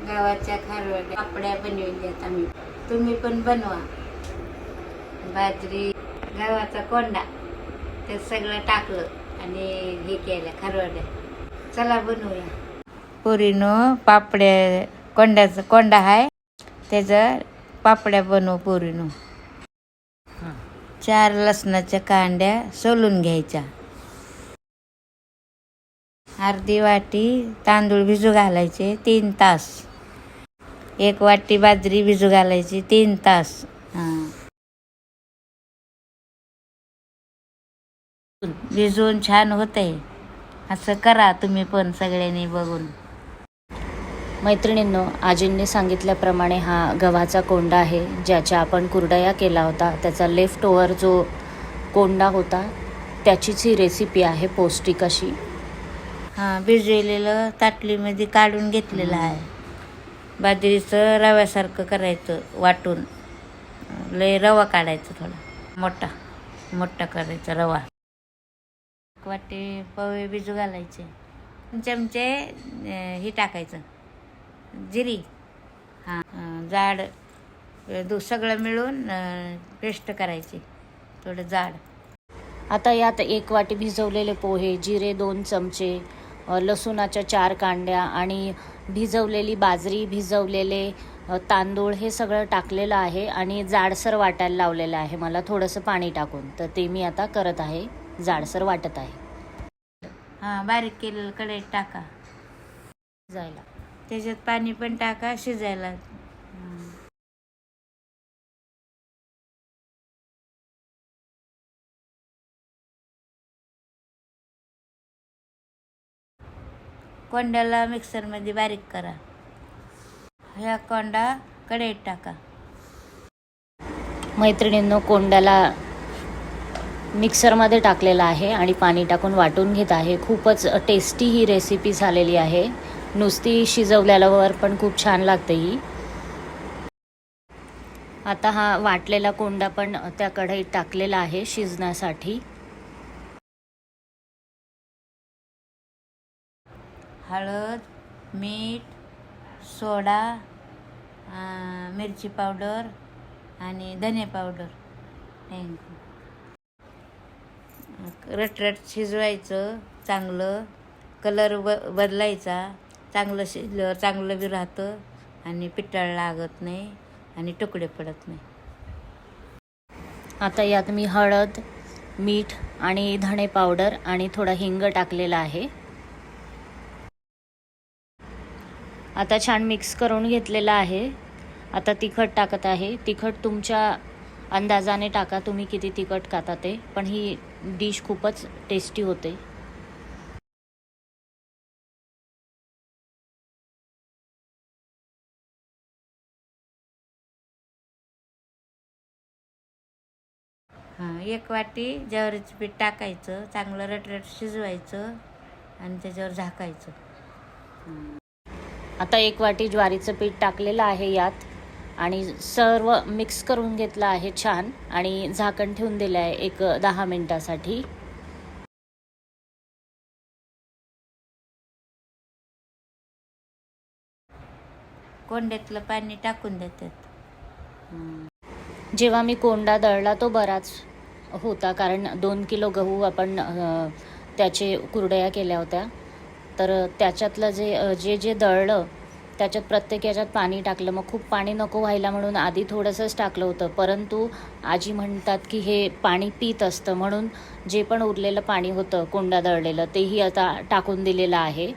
गव्हाच्या खारवड्या पापड्या बनवल्यात आम्ही. तुम्ही पण बनवा. बाजरी गव्हाचा कोंडा ते सगळं टाकलं आणि हे केलं खारवड्या. चला बनवूया. पोरीनं पापड्या कोंड्याचा कोंडा आहे त्याचा पापड्या बनवू पोरीनं. 4 लसणाच्या कांड्या सोलून घ्यायच्या. अर्धी वाटी तांदूळ भिजू घालायचे 3 तास. 1 वाटी बाजरी भिजू घालायची 3 तास. भिजवून छान होते. असं करा तुम्ही पण सगळ्यांनी बघून. मैत्रिणींनो, आजींनी सांगितल्याप्रमाणे हा गव्हाचा कोंडा आहे, ज्याच्या आपण कुरडया केला होता. त्याचा लेफ्ट ओव्हर जो कोंडा होता त्याचीच ही रेसिपी आहे, पौष्टिक अशी. भिजवलेलं ताटलीमध्ये काढून घेतलेलं आहे. बाजरीचं रव्यासारखं करायचं वाटून. लय रवा काढायचा, थोडा मोठा मोठा करायचा रवा. 1 वाटी पोहे भिजू घालायचे. 2 चमचे हे टाकायचं जिरी. जाड सगळं मिळून पेस्ट करायची, थोडं जाड. आता यात 1 वाटी भिजवलेले पोहे, जिरे 2 चमचे, लसूणाच्या 4 कांड्या आणि भिजवलेली बाजरी, भिजवलेले तांदूळ हे सगळं टाकलेलं आहे आणि जाडसर वाटायला लावलेलं आहे मला थोडंसं पाणी टाकून. तर ते मी आता करत आहे, जाडसर वाटत आहे. बारीक केलेलं कढईत टाका जायला. त्याच्यात पाणी पण टाका शिजायला. कोंड्याला मिक्सरमध्ये बारीक करा. ह्या कोंडा कढईत टाका. मैत्रिणींनो, कोंड्याला मिक्सरमध्ये टाकलेला आहे आणि पाणी टाकून वाटून घेत आहे. खूपच टेस्टी ही रेसिपी झालेली आहे. नुसती शिजवल्यावर पण खूप छान लागते ही. आता हा वाटलेला कोंडा पण त्या कढईत टाकलेला आहे शिजण्यासाठी. हळद, मीठ, सोडा, मिरची पावडर आणि धने पावडर. रटरट शिजवायचं चांगलं. कलर बदलायचा. चांगलं शिजल्यावर चांगलं बी राहतं आणि पिठळ लागत नाही आणि तुकडे पडत नाही. आता यात मी हळद, मीठ आणि धणे पावडर आणि थोडा हिंग टाकलेला आहे. आता छान मिक्स करून घेतलेलं आहे. आता तिखट टाकत आहे. तिखट तुमच्या अंदाजाने टाका, तुम्ही किती तिखट खाता ते. पण ही डिश खूपच टेस्टी होते. हां 1 वाटी ज्वारीचं पीठ टाकायचं. चांगलं रटरट शिजवायचं आणि त्याच्यावर झाकायचं. आता 1 वाटी ज्वारीचं पीठ टाकलेलं आहे यात आणि सर्व मिक्स करून घेतलं आहे छान आणि झाकण ठेवून दिलं आहे 10 मिनिटासाठी. कोंड्यातलं पाणी टाकून देतात. जेव्हा मी कोंडा दळला तो बराच होता, कारण 2 किलो गहू आपण त्याचे कुरडया केल्या होत्या. तर त्याच्यातलं जे दळलं त्याच्यात प्रत्येक याच्यात पाणी टाकलं. मग खूप पाणी नको व्हायला म्हणून आधी थोडंसंच टाकलं होतं, परंतु आजी म्हणतात की हे पाणी पीत असतं, म्हणून जे पण उरलेलं पाणी होतं कोंडा दळलेलं तेही आता टाकून दिलेलं आहे.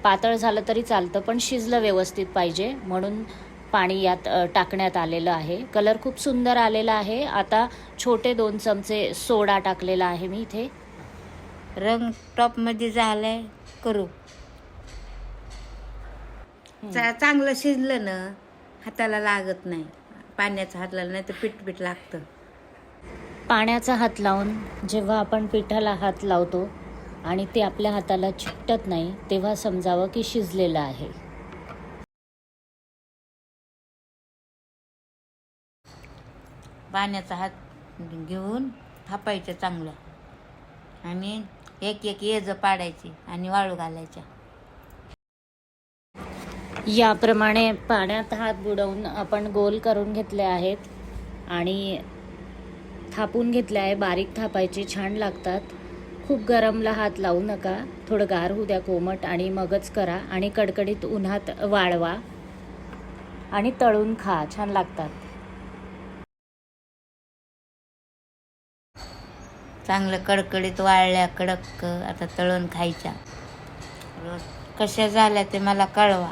पातळ झालं तरी चालतं, पण शिजलं व्यवस्थित पाहिजे म्हणून पाणी यात टाकण्यात आलेलं आहे. कलर खूप सुंदर आलेला आहे. आता छोटे 2 चमचे सोडा टाकलेला आहे मी इथे. रंग टॉपमध्ये झालाय करू. चांगलं शिजलं ना हाताला लागत नाही. पाण्याचा हात लावला नाही तर पीठ लागतं. पाण्याचा हात लावून जेव्हा आपण पिठाला हात लावतो आणि ते आपल्या हाताला चिकटत नाही, तेव्हा समजावं की शिजलेलं आहे. पाण्याचा हात घेऊन थापायचं चांगलं आणि एक येज पाडायची आणि वाळू घालायच्या. याप्रमाणे पाण्यात हात बुडवून आपण गोल करून घेतले आहेत आणि थापून घेतले आहे. बारीक थापायचे, छान लागतात. खूप गरमला हात लावू नका, थोडं गार होऊ द्या कोमट आणि मगच करा. आणि कडकडीत उन्हात वाळवा आणि तळून खा, छान लागतात. चांगलं कडकडीत वाळल्या, कडक आता तळून खायच्या. कशा झाल्या ते मला कळवा.